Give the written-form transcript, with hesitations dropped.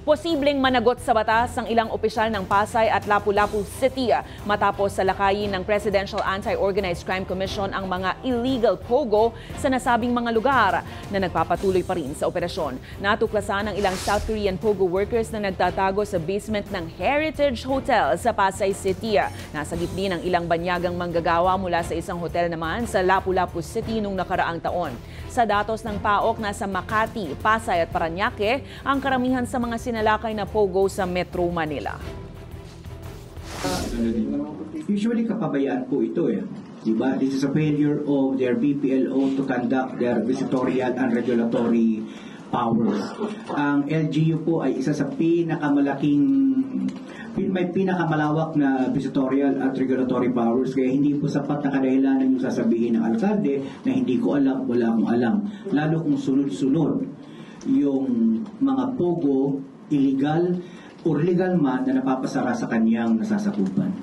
Posibleng managot sa batas ang ilang opisyal ng Pasay at Lapu-Lapu City matapos salakayin ng Presidential Anti-Organized Crime Commission ang mga illegal pogo sa nasabing mga lugar na nagpapatuloy pa rin sa operasyon. Natuklasan ng ilang South Korean pogo workers na nagtatago sa basement ng Heritage Hotel sa Pasay City. Nasagip din ang ilang banyagang manggagawa mula sa isang hotel naman sa Lapu-Lapu City noong nakaraang taon. Sa datos ng PAOK, nasa Makati, Pasay at Parañaque ang karamihan sa mga sinalakay na pogo sa Metro Manila. Usually kapabayaan po ito Diba? This is a failure of their BPLO to conduct their visitorial and regulatory powers. Ang LGU po ay isa sa may pinakamalawak na visitorial at regulatory powers, kaya hindi po sapat na kadahilanan yung sasabihin ng alkalde na hindi ko alam, wala akong alam. Lalo kung sunod-sunod yung mga pogo, illegal or legal man na napapasara sa kanyang nasasakupan.